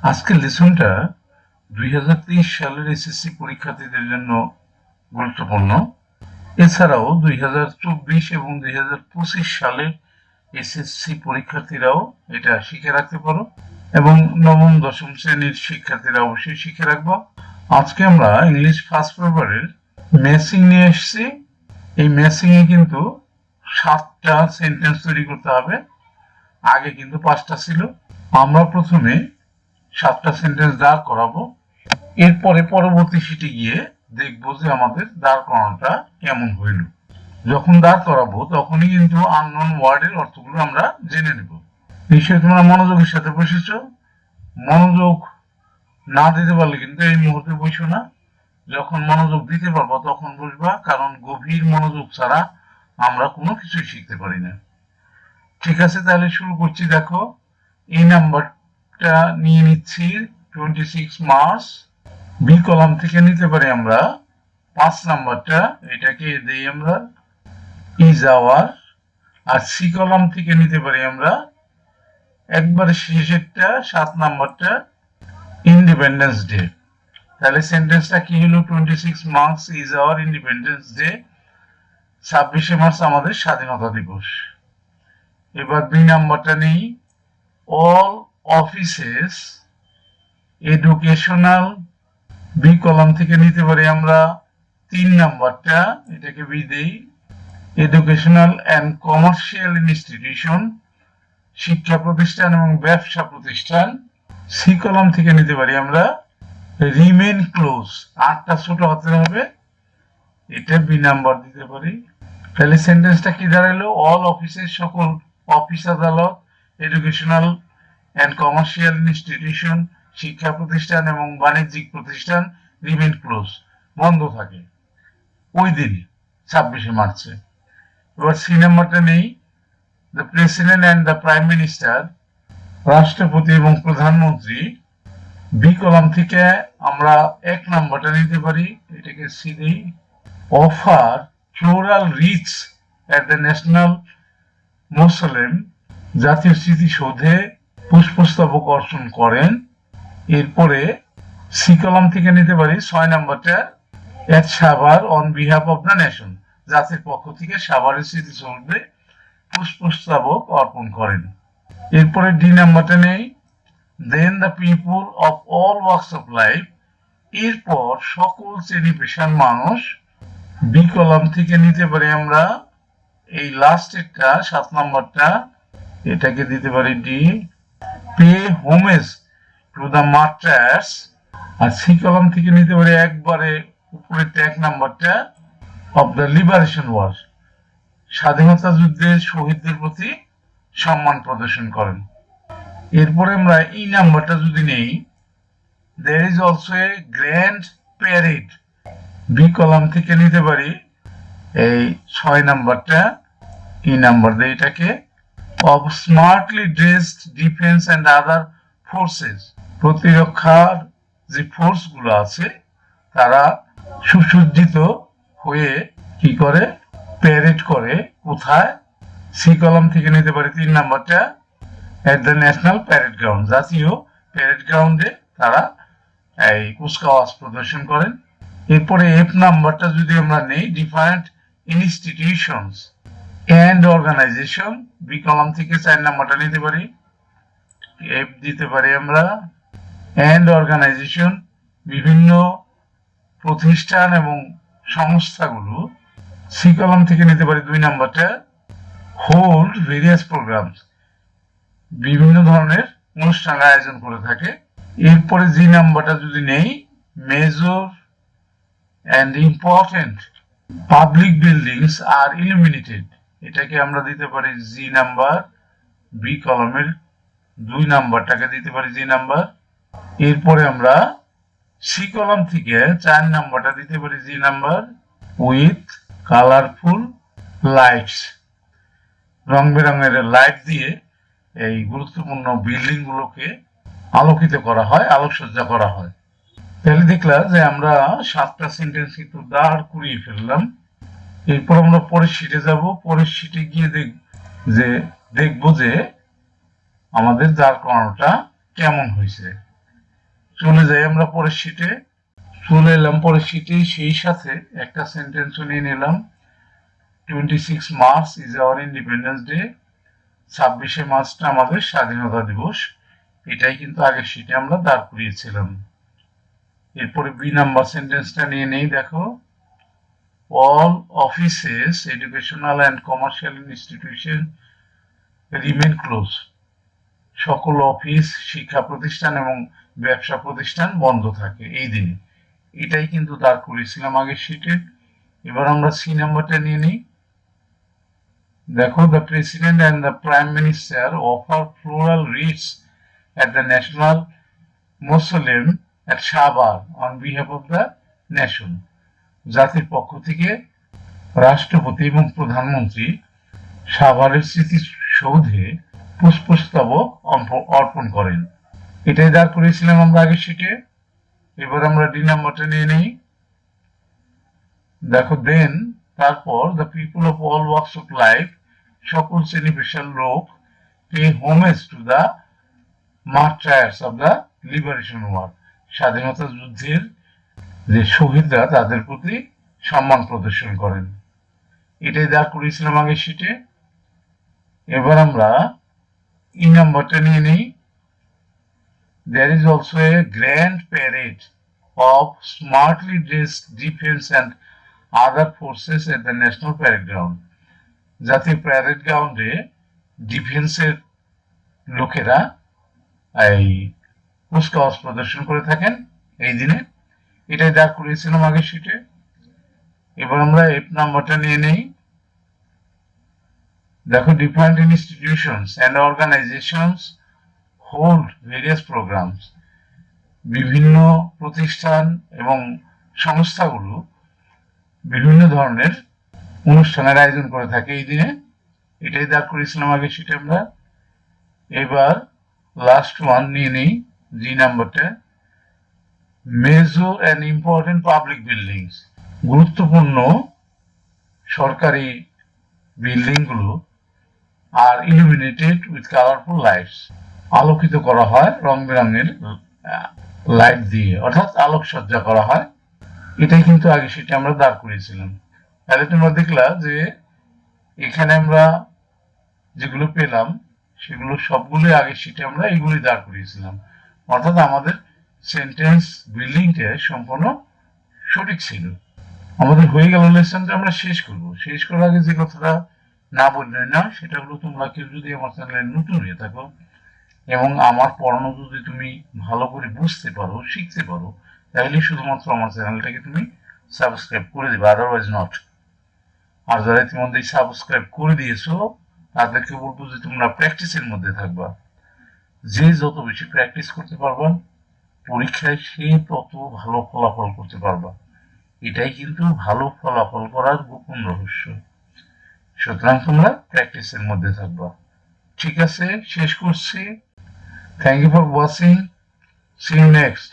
আজকের লেসনটা 2023 সালের এসএসসি পরীক্ষার্থীদের জন্য গুরুত্বপূর্ণ। এছাড়াও 2024 এবং 2025 সালের এসএসসি পরীক্ষার্থীরাও এটা শিখে রাখতে পারো এবং নবম দশম শ্রেণীর শিক্ষার্থীরা অবশ্যই শিখে রাখবো। আজকে আমরা ইংলিশ ফার্স্ট পেপারের ম্যাচিং নিয়ে এসেছি। এই ম্যাচিং এ কিন্তু 7টা সেন্টেন্স তৈরি করতে হবে। আগে কিন্তু 5টা ছিল। আমরা প্রথমে 7টা সেন্টেন্স দাঁড় করাবো, এরপরে পরবর্তী শিটে গিয়ে দেখবো যে আমাদের দাঁড় করানোটা কেমন হইল। যখন দাঁড় করাবো তখনই কিন্তু আননোন ওয়ার্ডের অর্থগুলো আমরা জেনে নেব। নিশ্চয়ই তোমরা মনোযোগের সাথে বসেছ। মনোযোগ না দিতে পারলে কিন্তু এই মুহূর্তে বসো না। যখন মনোযোগ দিতে পারবো তখন বসবা, কারণ গভীর মনোযোগ ছাড়া আমরা কোনো কিছুই শিখতে পারি না। ঠিক আছে, তাহলে শুরু করছি। দেখো, এই নাম্বারটা নিয়ে নিচ্ছি 26 মার্চ। বি কলাম থেকে নিতে পারি আমরা 5 নাম্বারটা, এটাকে দেই আমরা ইজ আওয়ার। আর সি কলাম থেকে নিতে পারি আমরা একবারে শেষেরটা 7 নাম্বারটা ইন্ডিপেন্ডেন্স ডে। তাহলে সেন্টেন্সটা কি হলো? 26 March is our independence day. 26শে মার্চ আমাদের স্বাধীনতা দিবস। এবার বি নাম্বারটা নেই, all offices educational. B column থেকে নিতে পারি আমরা 3 নাম্বারটা, এটাকে বি দেই, এডুকেশনাল অ্যান্ড কমার্শিয়াল ইনস্টিটিউশন, শিক্ষা প্রতিষ্ঠান এবং ব্যবসা প্রতিষ্ঠান। সি কলাম থেকে নিতে পারি আমরা রিমেন ক্লোজ, 8টা ছোট হাতে হবে, এটা বি নাম্বার দিতে পারি। তাহলে সেন্টেন্সটা কি দাঁড়ালো? অল অফিসের, সকল অফিস আদালত, এডুকেশনাল অ্যান্ড কমার্শিয়াল ইনস্টিটিউশন, শিক্ষা প্রতিষ্ঠান এবং বাণিজ্যিক প্রতিষ্ঠান রিমেন ক্লোজ, বন্ধ থাকে ওই দিন 26শে মার্চে। এবার সি নাম্বারটা নেই, the president and the prime minister, রাষ্ট্রপতি এবং প্রধানমন্ত্রী। বি কলাম থেকে আমরা 1 নাম্বারটা নিতে পারি, এটাকে সি দেই, offer floral wreath at the national mausoleum, জাতীয় স্মৃতিসৌধে পুষ্পস্তবক অর্পণ করেন। এরপরে সি কলাম থেকে নিতে পারি 6 নাম্বারটা at Savar on behalf of the nation, জাতির পক্ষ থেকে সাভারের স্মৃতিসৌধে পুষ্পস্তবক অর্পণ করেন। এরপরে ডি নাম্বারটা নেই, then the people of all works of life, এরপর সকল শ্রেণী পেশার মানুষ। বি কলাম থেকে নিতে পারি আমরা এই লাস্টেরটা 7 নাম্বারটা, এটাকে দিতে পারি D, pay homage to the martyrs. আর সি কলাম থেকে নিতে পারি একবারে উপরে 1 নাম্বারটা অফ দ্য লিবারেশন ওয়ার, স্বাধীনতা যুদ্ধের শহীদদের প্রতি সম্মান প্রদর্শন করেন। এরপরে আমরা এই নাম্বারটা যদি নেই, there is also a grand parade। B column থেকে নিতে পারি এই 6 নাম্বারটা, এই নাম্বার দিয়ে এটাকে, of smartly dressed defense and other forces, প্রতিরক্ষার যে ফোর্স গুলো আছে তারা সুসজ্জিত হয়ে কি করে? প্যারেড করে। কোথায়? সি কলাম থেকে নিতে পারি 3 নাম্বারটা at the national parade ground, জাতীয় প্যারেড গ্রাউন্ডে তারা এই কুচকাওয়াজ প্রদর্শন করেন। এরপরে এফ নাম্বারটা যদি আমরা নেই, different institutions and organisation. B column থেকে 4 নাম্বারটা নিতে পারি, এফ দিতে পারি আমরা, এন্ড অর্গানাইজেশন, বিভিন্ন প্রতিষ্ঠান এবং সংস্থাগুলো। সি কলাম থেকে নিতে পারি 2 নাম্বারটা, হোল্ড ভেরিয়াস প্রোগ্রামস, বিভিন্ন ধরনের অনুষ্ঠান আয়োজন করে থাকে। এরপরে জি নাম্বারটা যদি নেই, major and important public buildings are illuminated, এটাকে আমরা দিতে পারি জি নাম্বার। বি কলামের 2 নাম্বারটাকে দিতে পারি জি নাম্বার। এরপরে আমরা সি কলাম থেকে 4 নাম্বারটা দিতে পারি G number, with colourful lights, রং বেরঙের লাইট দিয়ে এই গুরুত্বপূর্ণ বিল্ডিং গুলোকে আলোকিত করা হয়, আলোকসজ্জা করা হয়। তাহলে দেখলাম যে আমরা 7টা সেন্টেন্স কিন্তু দাঁড় করিয়ে ফেললাম। এরপর আমরা পরের শিটে যাব। পরের শিটে গিয়ে দেখবো যে আমাদের দাঁড় করানোটা কেমন হয়েছে। চলে যাই আমরা পরের শীটে। চলে এলাম পরের শীটে, সেই সাথে একটা সেন্টেন্সও নিয়ে নিলাম। 26 March is our independence day. 26শে মার্চটা আমাদের স্বাধীনতা দিবস। এটাই কিন্তু আগের শীটে আমরা দাঁড় করিয়েছিলাম। এরপরে বি নাম্বার সেন্টেন্সটা নিয়ে নেই। দেখো, all offices, educational and commercial institutions remain closed. সকল অফিস, শিক্ষা প্রতিষ্ঠান এবং ব্যবসা প্রতিষ্ঠান বন্ধ থাকে এই দিনে। এটাই কিন্তু দাঁড় করিয়েছিলাম আগের শীটে। এবার আমরা সি নাম্বারটা নিয়ে নিই। দেখো, the president and the prime minister offer floral wreaths at the national mausoleum at Shabar on behalf of the nation. জাতির পক্ষ থেকে রাষ্ট্রপতি এবং প্রধানমন্ত্রী সাভারের স্মৃতিসৌধে পুষ্পস্তবক অর্পণ করেন। এটাই দাঁড় করিয়েছিলাম আমরা আগের শীটে। এবার আমরা ডি নাম্বারটা নিয়ে নিই। দেখো, দেন, তারপর, the people of all walks of life, সকল শ্রেণী পেশার লোক, pay homage to the martyrs of the liberation war, স্বাধীনতা যুদ্ধের যে শহীদরা তাদের প্রতি সম্মান প্রদর্শন করেন। এটাই দাঁড় করিয়েছিলাম আগের শীটে। এবার আমরা ই নাম্বারটা নিয়ে নিই। There is also a grand parade of smartly dressed defense and other forces at the national parade ground. জাতীয় প্যারেড গ্রাউন্ডে ডিফেন্সের লোকেরা এই কুচকাওয়াজ প্রদর্শন করে থাকেন এই দিনে। এটাই দাঁড় করিয়েছিলাম আগের শীটে। এবার আমরা এফ নাম্বারটা নিয়ে নেই। দেখো, different institutions and organizations hold various programs. বিভিন্ন প্রতিষ্ঠান এবং সংস্থাগুলো বিভিন্ন ধরনের অনুষ্ঠানের আয়োজন করে থাকে এই দিনে। এটাই দাঁড় করেছিলাম আগে সেটা আমরা। এবার লাস্ট ওয়ান নিয়ে নেই, জি নাম্বারটা। Major and important public buildings, গুরুত্বপূর্ণ সরকারি বিল্ডিংগুলো আর ইলুমিনেটেড উইথ কালারফুল লাইটস, আলোকিত করা হয় রং বেরঙের লাইট দিয়ে, অর্থাৎ আলোকসজ্জা করা হয়। এটাই কিন্তু আগে সেটা আমরা দাঁড় করিয়েছিলাম। তাহলে তোমরা দেখলা যে এখানে আমরা যেগুলো পেলাম সেগুলো সবগুলোই আগে সেটা আমরা এগুলোই দাঁড় করিয়েছিলাম, অর্থাৎ আমাদের সেন্টেন্স বিল্ডিংটা সম্পূর্ণ সঠিক ছিল। আমাদের হয়ে গেল লেসনটা আমরা শেষ করব। শেষ করার আগে যে কথাটা না বললে না, সেটা হলো তোমরা কেউ যদি আমার চ্যানেলে নতুন হয়ে থাকো এবং আমার পড়ানো যদি তুমি ভালো করে বুঝতে পারো, শিখতে পারো, তাহলে শুধুমাত্র আমার চ্যানেলটাকে তুমি সাবস্ক্রাইব করে দেবে, আদারওয়াইজ নট। আর যারা ইতিমধ্যে সাবস্ক্রাইব করে দিয়েছো তাদেরকে বলবো যে তোমরা প্র্যাকটিসের মধ্যে থাকবা। যে যত বেশি প্র্যাকটিস করতে পারবা পরীক্ষায় সে তত ভালো ফলাফল করতে পারবা। এটাই কিন্তু ভালো ফলাফল করার গোপন রহস্য। সুতরাং তোমরা প্র্যাকটিসের মধ্যে থাকবা। ঠিক আছে, শেষ করছি। Thank you for watching. See you next.